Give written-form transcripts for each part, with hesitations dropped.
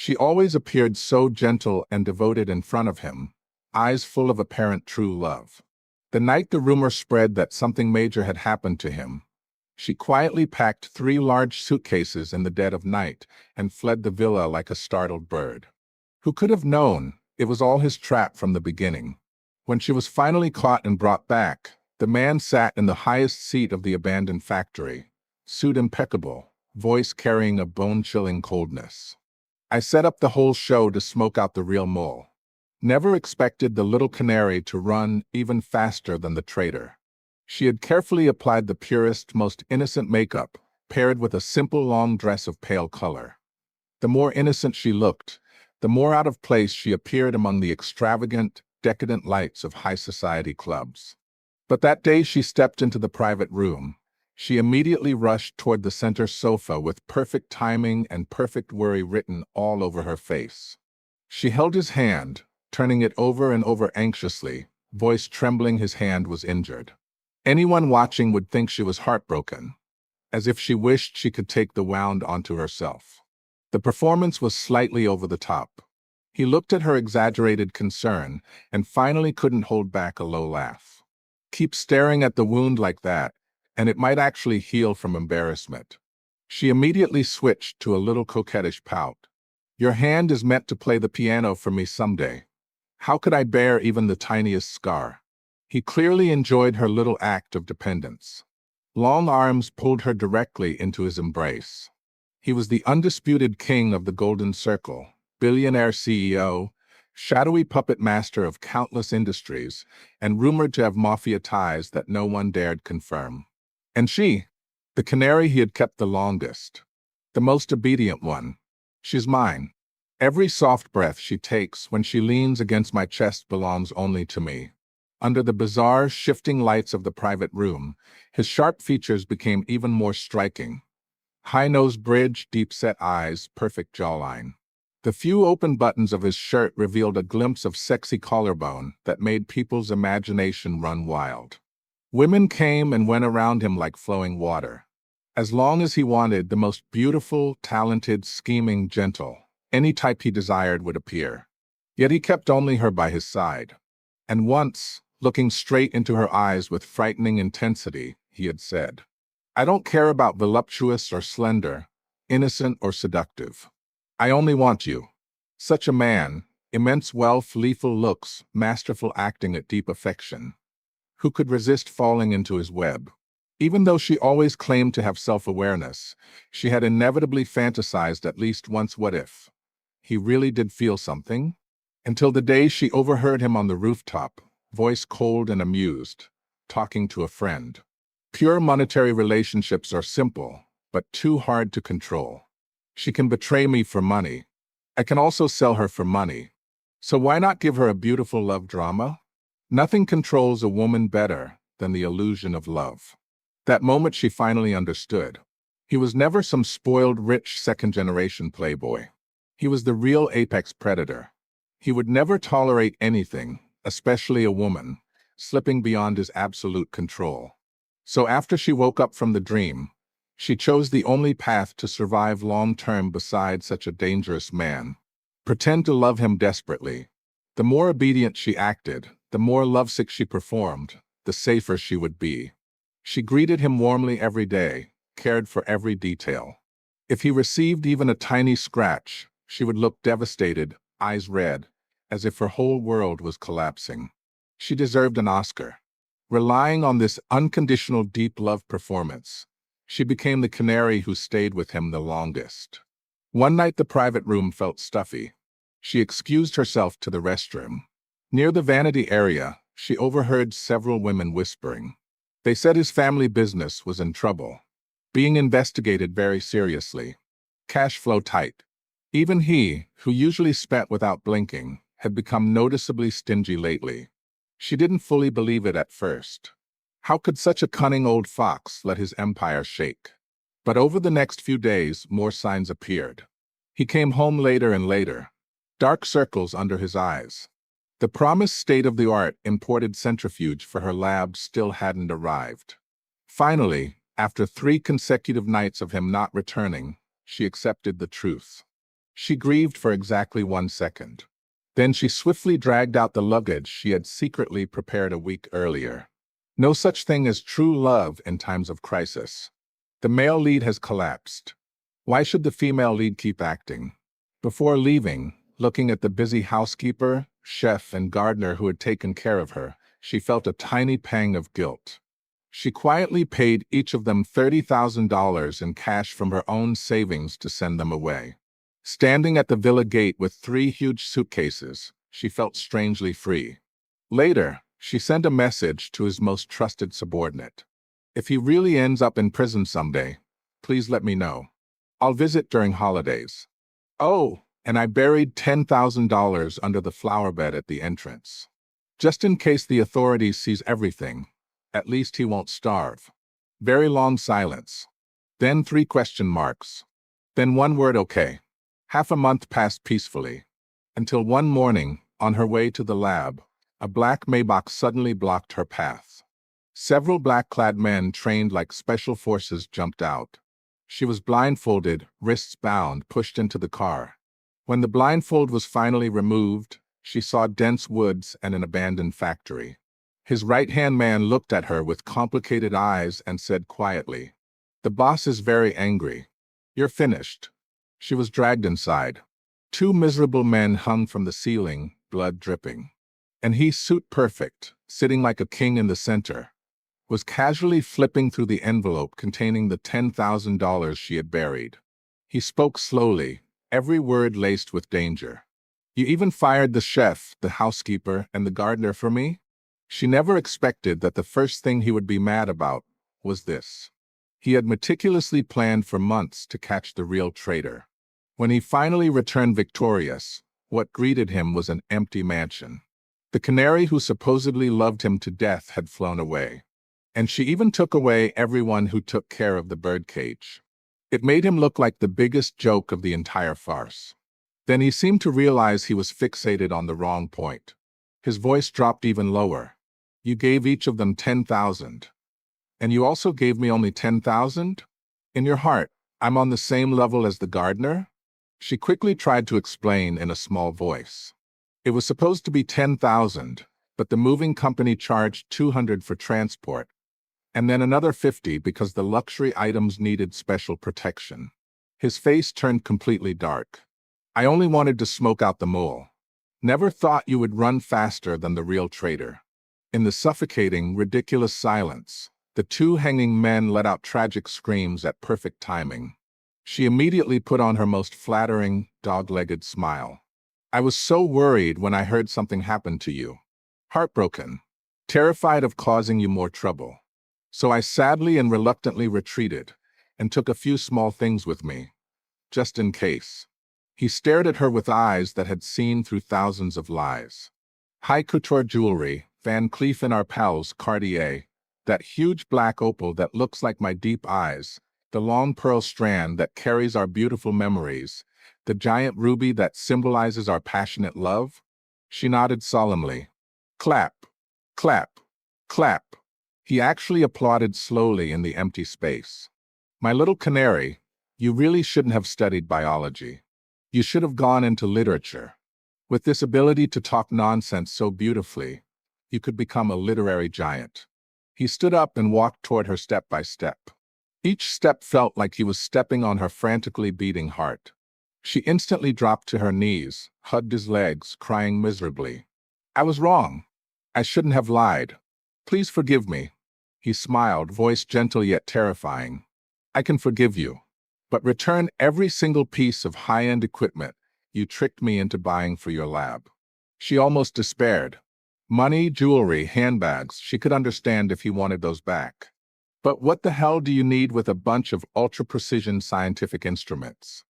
She always appeared so gentle and devoted in front of him, eyes full of apparent true love. The night the rumor spread that something major had happened to him, she quietly packed 3 large suitcases in the dead of night and fled the villa like a startled bird. Who could have known it was all his trap from the beginning? When she was finally caught and brought back, the man sat in the highest seat of the abandoned factory, suit impeccable, voice carrying a bone-chilling coldness. I set up the whole show to smoke out the real mole. Never expected the little canary to run even faster than the traitor. She had carefully applied the purest, most innocent makeup, paired with a simple long dress of pale color. The more innocent she looked, the more out of place she appeared among the extravagant, decadent lights of high society clubs. But that day she stepped into the private room, she immediately rushed toward the center sofa with perfect timing and perfect worry written all over her face. She held his hand, turning it over and over anxiously, voice trembling. His hand was injured. Anyone watching would think she was heartbroken, as if she wished she could take the wound onto herself. The performance was slightly over the top. He looked at her exaggerated concern and finally couldn't hold back a low laugh. Keep staring at the wound like that, and it might actually heal from embarrassment. She immediately switched to a little coquettish pout. Your hand is meant to play the piano for me someday. How could I bear even the tiniest scar? He clearly enjoyed her little act of dependence. Long arms pulled her directly into his embrace. He was the undisputed king of the Golden Circle, billionaire CEO, shadowy puppet master of countless industries, and rumored to have mafia ties that no one dared confirm. And she, the canary he had kept the longest, the most obedient one. She's mine. Every soft breath she takes when she leans against my chest belongs only to me. Under the bizarre, shifting lights of the private room, his sharp features became even more striking. High-nosed bridge, deep-set eyes, perfect jawline. The few open buttons of his shirt revealed a glimpse of sexy collarbone that made people's imagination run wild. Women came and went around him like flowing water. As long as he wanted, the most beautiful, talented, scheming, gentle, any type he desired would appear. Yet he kept only her by his side. And once, looking straight into her eyes with frightening intensity, he had said, I don't care about voluptuous or slender, innocent or seductive. I only want you. Such a man, immense wealth, lethal looks, masterful acting at deep affection. Who could resist falling into his web? Even though she always claimed to have self-awareness, she had inevitably fantasized at least once what if he really did feel something? Until the day she overheard him on the rooftop, voice cold and amused, talking to a friend. Pure monetary relationships are simple, but too hard to control. She can betray me for money. I can also sell her for money. So why not give her a beautiful love drama? Nothing controls a woman better than the illusion of love. That moment she finally understood. He was never some spoiled, rich, second-generation playboy. He was the real apex predator. He would never tolerate anything, especially a woman, slipping beyond his absolute control. So after she woke up from the dream, she chose the only path to survive long-term beside such a dangerous man. Pretend to love him desperately. The more obedient she acted, the more lovesick she performed, the safer she would be. She greeted him warmly every day, cared for every detail. If he received even a tiny scratch, she would look devastated, eyes red, as if her whole world was collapsing. She deserved an Oscar. Relying on this unconditional deep love performance, she became the canary who stayed with him the longest. One night the private room felt stuffy. She excused herself to the restroom. Near the vanity area, she overheard several women whispering. They said his family business was in trouble, being investigated very seriously. Cash flow tight. Even he, who usually spent without blinking, had become noticeably stingy lately. She didn't fully believe it at first. How could such a cunning old fox let his empire shake? But over the next few days, more signs appeared. He came home later and later, dark circles under his eyes. The promised state-of-the-art imported centrifuge for her lab still hadn't arrived. Finally, after 3 consecutive nights of him not returning, she accepted the truth. She grieved for exactly 1 second. Then she swiftly dragged out the luggage she had secretly prepared a week earlier. No such thing as true love in times of crisis. The male lead has collapsed. Why should the female lead keep acting? Before leaving, looking at the busy housekeeper, chef, and gardener who had taken care of her, she felt a tiny pang of guilt. She quietly paid each of them $30,000 in cash from her own savings to send them away. Standing at the villa gate with 3 huge suitcases, she felt strangely free. Later, she sent a message to his most trusted subordinate. If he really ends up in prison someday, please let me know. I'll visit during holidays. Oh, and I buried $10,000 under the flower bed at the entrance. Just in case the authorities seize everything, at least he won't starve. Very long silence. Then 3 question marks. Then one word okay. Half a month passed peacefully. Until one morning, on her way to the lab, a black Maybach suddenly blocked her path. Several black-clad men trained like special forces jumped out. She was blindfolded, wrists bound, pushed into the car. When the blindfold was finally removed, she saw dense woods and an abandoned factory. His right-hand man looked at her with complicated eyes and said quietly, "The boss is very angry. You're finished." She was dragged inside. 2 miserable men hung from the ceiling, blood dripping. And he, suit perfect, sitting like a king in the center, was casually flipping through the envelope containing the $10,000 she had buried. He spoke slowly, every word laced with danger. "You even fired the chef, the housekeeper, and the gardener for me?" She never expected that the first thing he would be mad about was this. He had meticulously planned for months to catch the real traitor. When he finally returned victorious, what greeted him was an empty mansion. The Canary who supposedly loved him to death had flown away. And she even took away everyone who took care of the birdcage. It made him look like the biggest joke of the entire farce. Then he seemed to realize he was fixated on the wrong point. His voice dropped even lower. "You gave each of them 10,000. And you also gave me only 10,000? In your heart, I'm on the same level as the gardener?" She quickly tried to explain in a small voice. It was supposed to be 10,000, but the moving company charged 200 for transport, and then another 50 because the luxury items needed special protection. His face turned completely dark. "I only wanted to smoke out the mole. Never thought you would run faster than the real traitor." In the suffocating, ridiculous silence, the 2 hanging men let out tragic screams at perfect timing. She immediately put on her most flattering, dog-legged smile. "I was so worried when I heard something happened to you. Heartbroken. Terrified of causing you more trouble. So I sadly and reluctantly retreated and took a few small things with me, just in case." He stared at her with eyes that had seen through thousands of lies. "High couture jewelry, Van Cleef & Arpels, Cartier, that huge black opal that looks like my deep eyes, the long pearl strand that carries our beautiful memories, the giant ruby that symbolizes our passionate love." She nodded solemnly. Clap, clap, clap. He actually applauded slowly in the empty space. "My little Canary, you really shouldn't have studied biology. You should have gone into literature. With this ability to talk nonsense so beautifully, you could become a literary giant." He stood up and walked toward her step by step. Each step felt like he was stepping on her frantically beating heart. She instantly dropped to her knees, hugged his legs, crying miserably. "I was wrong. I shouldn't have lied. Please forgive me." He smiled, voice gentle yet terrifying. "I can forgive you, but return every single piece of high-end equipment you tricked me into buying for your lab." She almost despaired. Money, jewelry, handbags, she could understand if he wanted those back. But what the hell do you need with a bunch of ultra-precision scientific instruments?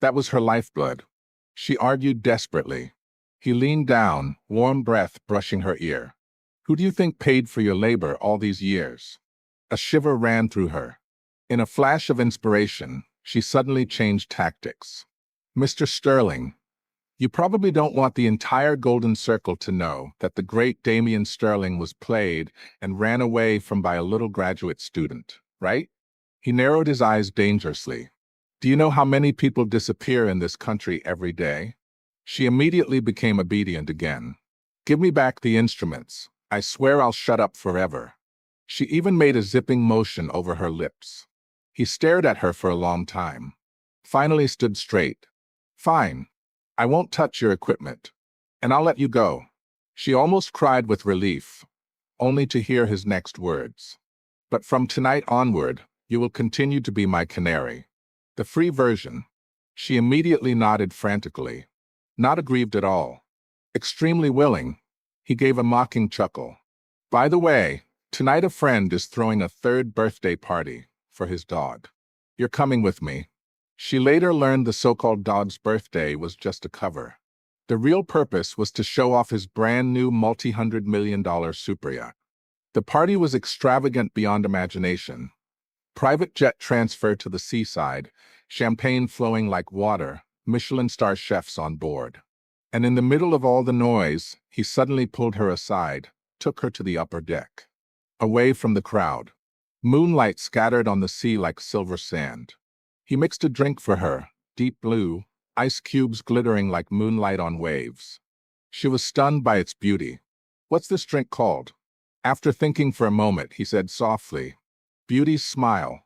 That was her lifeblood. She argued desperately. He leaned down, warm breath brushing her ear. "Who do you think paid for your labor all these years?" A shiver ran through her. In a flash of inspiration, she suddenly changed tactics. "Mr. Sterling, you probably don't want the entire Golden Circle to know that the great Damien Sterling was played and ran away from by a little graduate student, right?" He narrowed his eyes dangerously. Do you know how many people disappear in this country every day? She immediately became obedient again. Give me back the instruments. I swear I'll shut up forever. She even made a zipping motion over her lips. He stared at her for a long time. Finally stood straight. Fine. I won't touch your equipment. And I'll let you go. She almost cried with relief, only to hear his next words. But from tonight onward, you will continue to be my canary. The free version. She immediately nodded frantically. Not aggrieved at all. Extremely willing. He gave a mocking chuckle. By the way, tonight a friend is throwing a third birthday party for his dog. You're coming with me. She later learned the so-called dog's birthday was just a cover. The real purpose was to show off his brand new multi-hundred-million-dollar super yacht. The party was extravagant beyond imagination. Private jet transfer to the seaside, champagne flowing like water, Michelin star chefs on board. And in the middle of all the noise, he suddenly pulled her aside, took her to the upper deck. Away from the crowd. Moonlight scattered on the sea like silver sand. He mixed a drink for her, deep blue, ice cubes glittering like moonlight on waves. She was stunned by its beauty. What's this drink called? After thinking for a moment, he said softly, Beauty's Smile.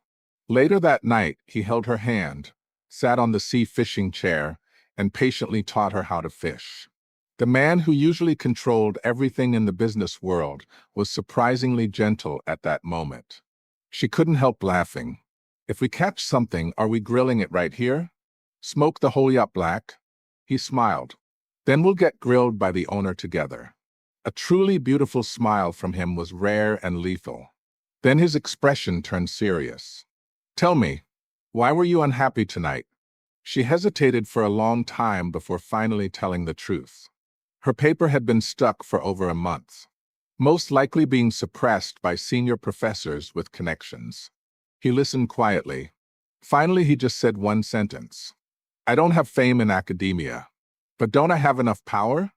Later that night, he held her hand, sat on the sea fishing chair, and patiently taught her how to fish. The man who usually controlled everything in the business world was surprisingly gentle at that moment. She couldn't help laughing. If we catch something, are we grilling it right here? Smoke the whole yacht black? He smiled. Then we'll get grilled by the owner together. A truly beautiful smile from him was rare and lethal. Then his expression turned serious. Tell me, why were you unhappy tonight? She hesitated for a long time before finally telling the truth. Her paper had been stuck for over a month, most likely being suppressed by senior professors with connections. He listened quietly. Finally, he just said one sentence. I don't have fame in academia, but don't I have enough power?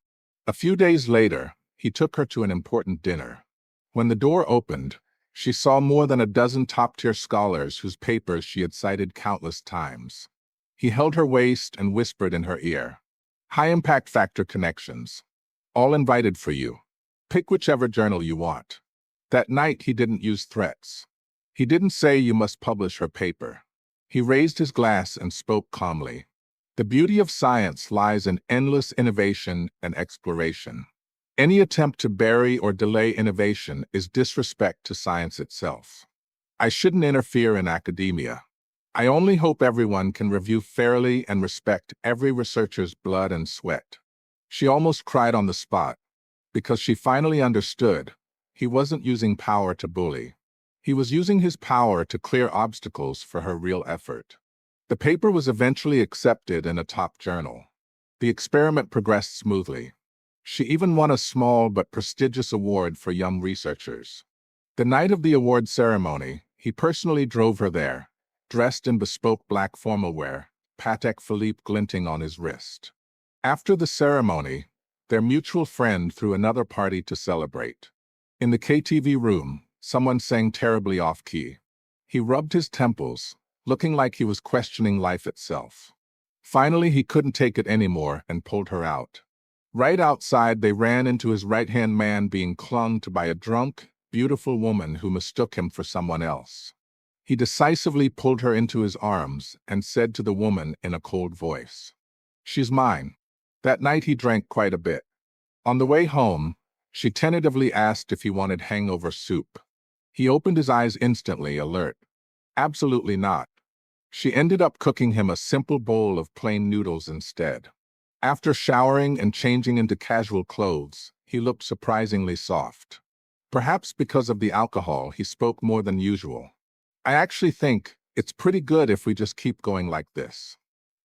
A few days later, he took her to an important dinner. When the door opened, she saw more than a dozen top-tier scholars whose papers she had cited countless times. He held her waist and whispered in her ear, High-impact factor connections. All invited for you. Pick whichever journal you want. That night, he didn't use threats. He didn't say you must publish her paper. He raised his glass and spoke calmly. The beauty of science lies in endless innovation and exploration. Any attempt to bury or delay innovation is disrespect to science itself. I shouldn't interfere in academia. I only hope everyone can review fairly and respect every researcher's blood and sweat. She almost cried on the spot, because she finally understood he wasn't using power to bully. He was using his power to clear obstacles for her real effort. The paper was eventually accepted in a top journal. The experiment progressed smoothly. She even won a small but prestigious award for young researchers. The night of the award ceremony, he personally drove her there, dressed in bespoke black formal wear, Patek Philippe glinting on his wrist. After the ceremony, their mutual friend threw another party to celebrate. In the KTV room, someone sang terribly off-key. He rubbed his temples, looking like he was questioning life itself. Finally, he couldn't take it anymore and pulled her out. Right outside, they ran into his right-hand man being clung to by a drunk, beautiful woman who mistook him for someone else. He decisively pulled her into his arms and said to the woman in a cold voice, She's mine. That night he drank quite a bit. On the way home, she tentatively asked if he wanted hangover soup. He opened his eyes instantly, alert. Absolutely not. She ended up cooking him a simple bowl of plain noodles instead. After showering and changing into casual clothes, he looked surprisingly soft. Perhaps because of the alcohol, he spoke more than usual. I actually think it's pretty good if we just keep going like this.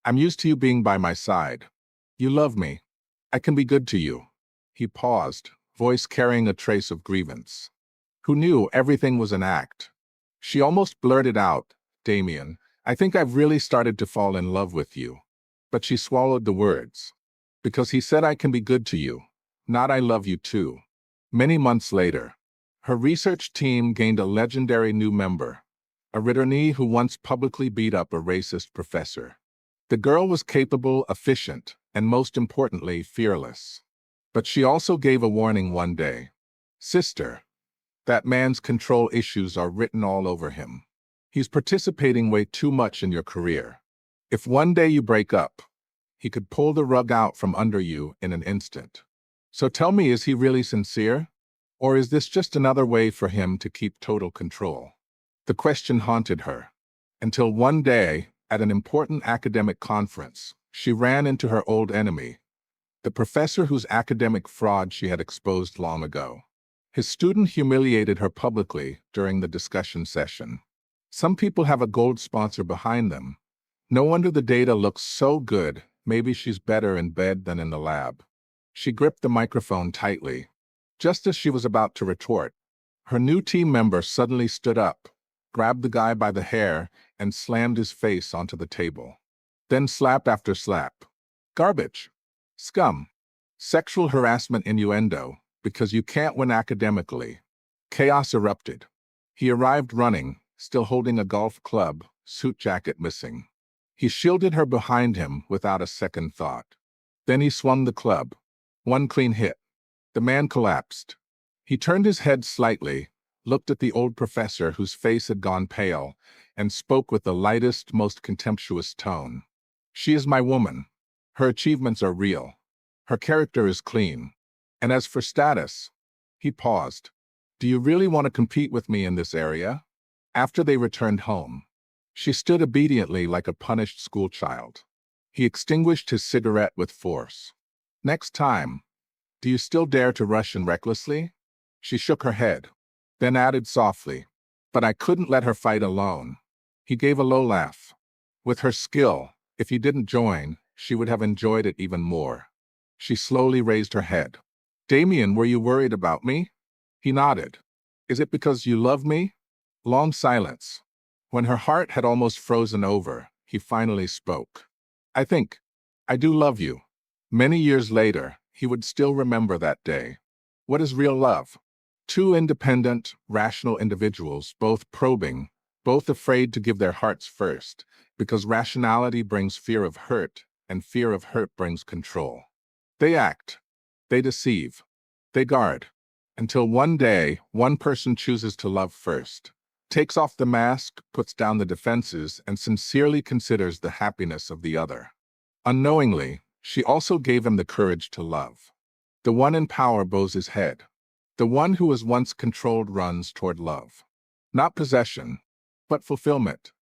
I'm used to you being by my side. You love me. I can be good to you. He paused, voice carrying a trace of grievance. Who knew everything was an act? She almost blurted out, Damien, I think I've really started to fall in love with you. But she swallowed the words. Because he said I can be good to you, not I love you too. Many months later, her research team gained a legendary new member, a returnee who once publicly beat up a racist professor. The girl was capable, efficient, and most importantly, fearless. But she also gave a warning one day. Sister, that man's control issues are written all over him. He's participating way too much in your career. If one day you break up, he could pull the rug out from under you in an instant. So tell me, is he really sincere? Or is this just another way for him to keep total control? The question haunted her. Until one day, at an important academic conference, she ran into her old enemy, the professor whose academic fraud she had exposed long ago. His student humiliated her publicly during the discussion session. Some people have a gold sponsor behind them. No wonder the data looks so good. Maybe she's better in bed than in the lab. She gripped the microphone tightly. Just as she was about to retort, her new team member suddenly stood up, grabbed the guy by the hair, and slammed his face onto the table. Then slap after slap. Garbage. Scum. Sexual harassment innuendo, because you can't win academically. Chaos erupted. He arrived running, still holding a golf club, suit jacket missing. He shielded her behind him without a second thought. Then he swung the club. One clean hit. The man collapsed. He turned his head slightly, looked at the old professor whose face had gone pale, and spoke with the lightest, most contemptuous tone. She is my woman. Her achievements are real. Her character is clean. And as for status, he paused. Do you really want to compete with me in this area? After they returned home, she stood obediently like a punished schoolchild. He extinguished his cigarette with force. Next time, do you still dare to rush in recklessly? She shook her head, then added softly, but I couldn't let her fight alone. He gave a low laugh. With her skill, if he didn't join, she would have enjoyed it even more. She slowly raised her head. Damien, were you worried about me? He nodded. Is it because you love me? Long silence. When her heart had almost frozen over, he finally spoke. I think I do love you. Many years later, he would still remember that day. What is real love? Two independent, rational individuals, both probing, both afraid to give their hearts first, because rationality brings fear of hurt, and fear of hurt brings control. They act. They deceive. They guard. Until one day, one person chooses to love first, takes off the mask, puts down the defenses, and sincerely considers the happiness of the other. Unknowingly, she also gave him the courage to love. The one in power bows his head. The one who was once controlled runs toward love. Not possession, but fulfillment.